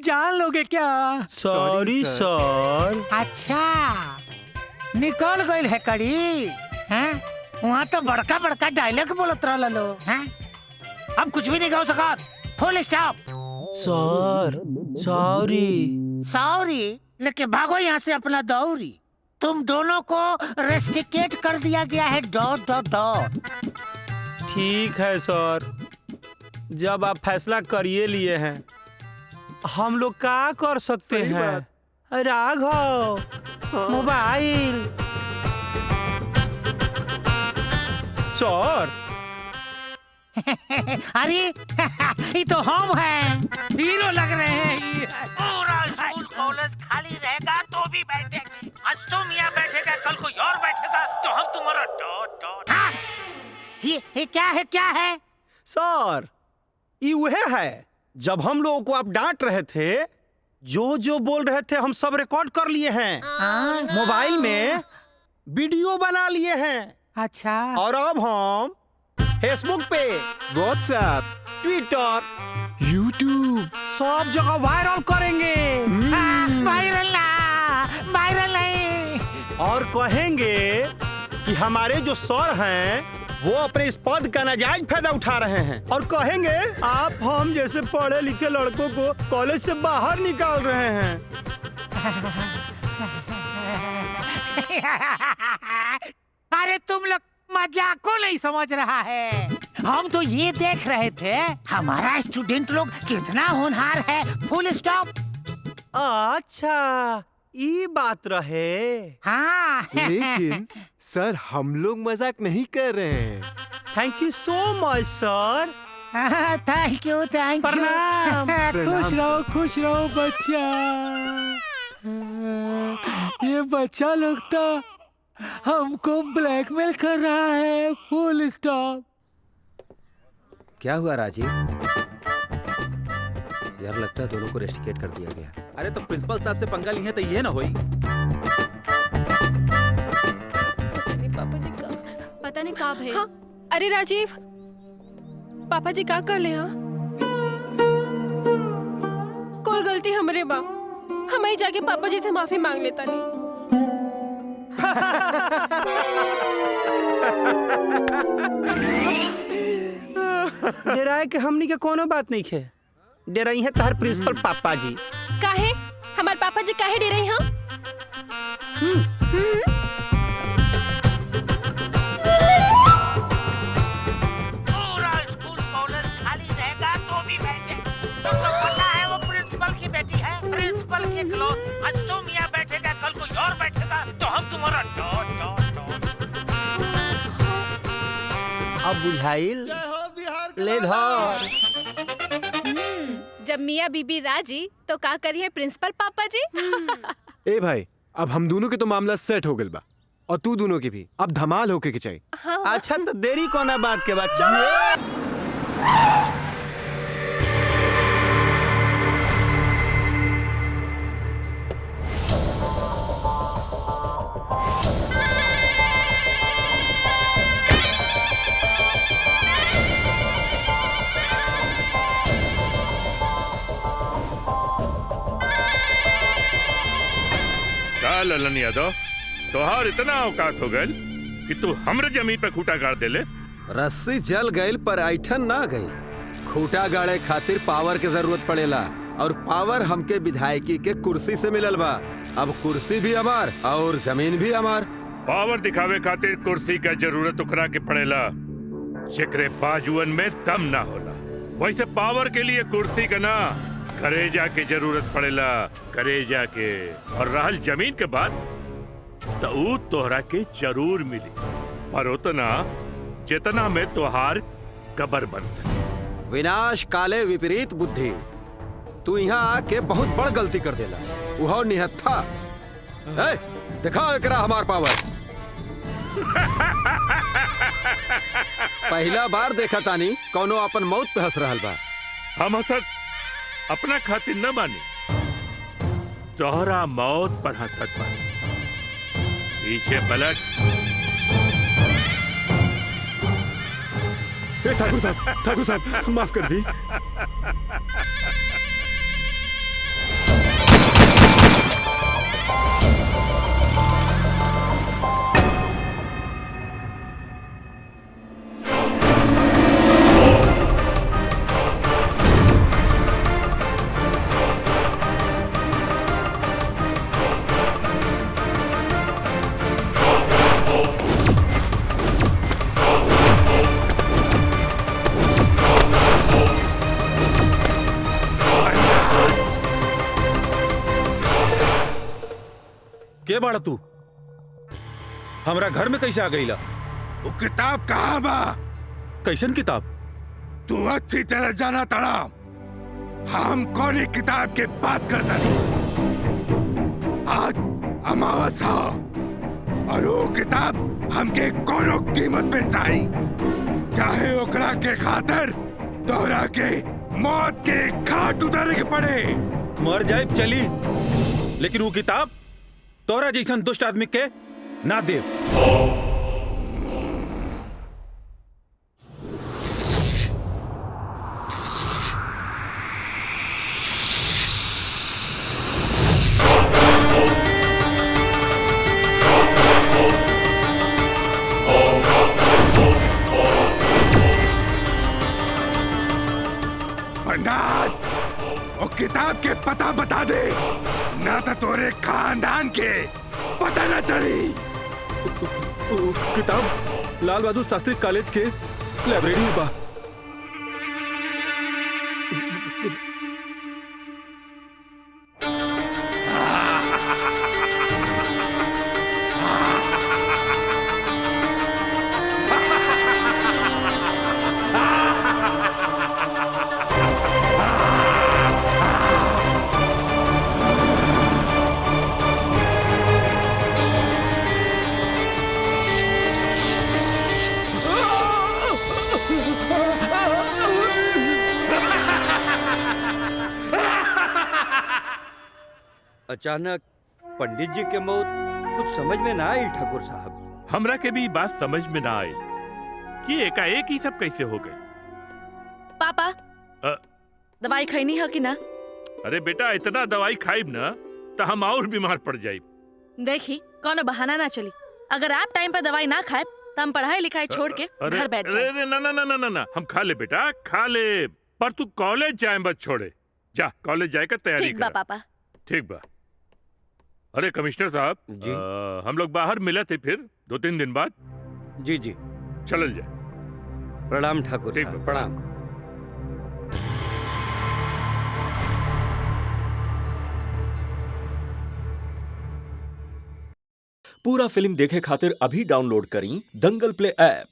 जान लोगे क्या? सॉरी सर। अच्छा, निकल गई है कड़ी हैं? वहाँ तो बड़का बड़का डायलॉग बोलत रहा लो हैं? अब कुछ भी नहीं कहो सका। फुल स्टॉप। सर सॉरी। सॉरी लेके भागो यहाँ से अपना दौरी। तुम दोनों को रेस्टिकेट कर दिया गया है। Dot dot dot. ठीक है सर, जब आप फैसला करिए लिए हैं हम लोग क्या कर सकते हैं। राघव मोबाइल। सर अरे ये तो हम हैं, हीरो लग रहे हैं। पूरा स्कूल कॉलेज खाली रहेगा तो भी बैठेगी। आज तुम यहाँ बैठेगा, कल कोई और बैठेगा तो हम तुम्हारा डॉट डॉट। हाँ? ये क्या है? सर ये वह है जब हम लोगों को आप डांट रहे थे, जो जो बोल रहे थे हम सब रिकॉर्ड कर लिए हैं। मोबाइल में वीडियो बना लिए हैं। अच्छा, और अब हम फेसबुक पे, व्हाट्सएप, ट्विटर, यूट्यूब सब जगह वायरल करेंगे। वायरल नहीं। और कहेंगे कि हमारे जो सर हैं वो अपने इस पद का नाजायज फायदा उठा रहे हैं, और कहेंगे आप हम जैसे पढ़े लिखे लड़कों को कॉलेज से बाहर निकाल रहे हैं। अरे तुम लोग मजाक को नहीं समझ रहा है। हम तो ये देख रहे थे हमारा स्टूडेंट लोग कितना होनहार है। फुल स्टॉप। अच्छा ये बात रहे। हाँ। लेकिन सर हम लोग मजाक नहीं कर रहे हैं। Thank you so much sir. Thank you प्रणाम। खुश रहो बच्चा। ये बच्चा लोग तो हमको ब्लैकमेल कर रहा है। फुल स्टॉप। क्या हुआ राजीव? यार लगता है दोनों को रेस्टिकेट कर दिया गया। अरे तो प्रिंसिपल साहब से पंगा ली है तो ये ना होई। पता नहीं कहाँ है। हाँ? अरे राजीव, पापा जी क्या कर ले? हाँ कोई गलती हमरे बा, हम ही जाके पापा जी से माफी मांग लेता नहीं। डराए के हमनी के कोनो बात नहीं है। डराई है तार प्रिंसिपल पापा जी। काहे? हमारे पापा जी काहे डे रही हम? पूरा स्कूल कॉलेज खाली रहेगा तो भी बैठे। तुमको पता है वो प्रिंसिपल की बेटी है, प्रिंसिपल की इकलौती। आज तुम यहाँ बैठेगा, कल कोई और बैठेगा तो हम तुम्हारा डॉट डॉट डॉट। अब बुझाइल ले धर। जब मियाँ बीबी राजी तो का करिए प्रिंसिपल पापा जी। ए भाई, अब हम दोनों के तो मामला सेट हो गइल बा, और तू दोनों की भी। अब धमाल होके के चाहिए। हाँ। अच्छा तो देरी कोना बात के बाद चल। ललन यादव, तोहार इतना औकात हो गए कि तू हमरे जमीन पे खूटा गाड़ देले। रस्सी जल गइल पर ऐठन ना गइल। खूटा गाड़े खातिर पावर के जरूरत पड़ेला, और पावर हमके विधायकी के कुर्सी से मिलल बा। अब कुर्सी भी हमार और जमीन भी हमार। पावर दिखावे खातिर कुर्सी का जरूरत उकरा के पड़ेला, जेकरे बाजुअन में दम ना होला। वैसे पावर के लिए कुर्सी का ना, करेजा के जरूरत पड़ेला, करेजा के। और रहल जमीन के बाद तो ऊ तोहरा के जरूर मिली, पर उतना जितना में तोहार कबर बन सके। विनाश काले विपरीत बुद्धि। तू यहाँ आके बहुत बड़ गलती कर देला। उहो निहत्था। दिखाओ एकरा हमार पावर। पहला बार देखा तानी कौनो अपन मौत पे हंस रहल बा। हम हंसत अपना खातिर न मानी, तोहरा मौत पर हंसत बानी। पीछे पलट। ठाकुर साहब माफ कर दी। के बाड़ा तू? हमरा घर में कैसे आ गईला? वो किताब कहाँ बा? कैसन किताब? तू अच्छी तरह जाना तड़ा हम कौन एक किताब के बात करता नहीं। आज अमावस्या और वो किताब हमके कोनो कीमत पे चाहिए, चाहे ओकरा के खातिर तोहरा के मौत के घाट उतारे के पड़े। मर जाए चली, लेकिन वो किताब तोरा जैसन दुष्ट आदमी के ना दे। पंडित, वो किताब के पता बता दे, ना तो तोरे खानदान के पता न चली। किताब लाल बहादुर शास्त्री कॉलेज के लाइब्रेरी में बा। अचानक पंडित जी के मौत कुछ समझ में ना आई ठाकुर साहब। हमरा के भी बात समझ में ना आई कि एकाएक ही सब कैसे हो गए। पापा दवाई खैनी है कि ना? अरे बेटा, इतना दवाई खाइब ना तो हम और बीमार पड़ जाइब। देखी कोनो बहाना ना चली, अगर आप टाइम पर दवाई ना खाए तो हम पढ़ाई लिखाई छोड़ के घर बैठ जाए। अरे ना ना ना ना ना, हम खा ले बेटा, खा ले, पर तू कॉलेज जाए मत छोड़े। जा कॉलेज जाए का तैयारी ठीक बा कर। पापा। ठीक बा। अरे कमिश्नर साहब जी। हम लोग बाहर मिले थे फिर 2-3 दिन बाद। जी जी, चलल जाए। प्रणाम ठाकुर ठीक साहब, बा। प्रणाम। पूरा फिल्म देखे खातिर अभी डाउनलोड करी दंगल प्ले ऐप।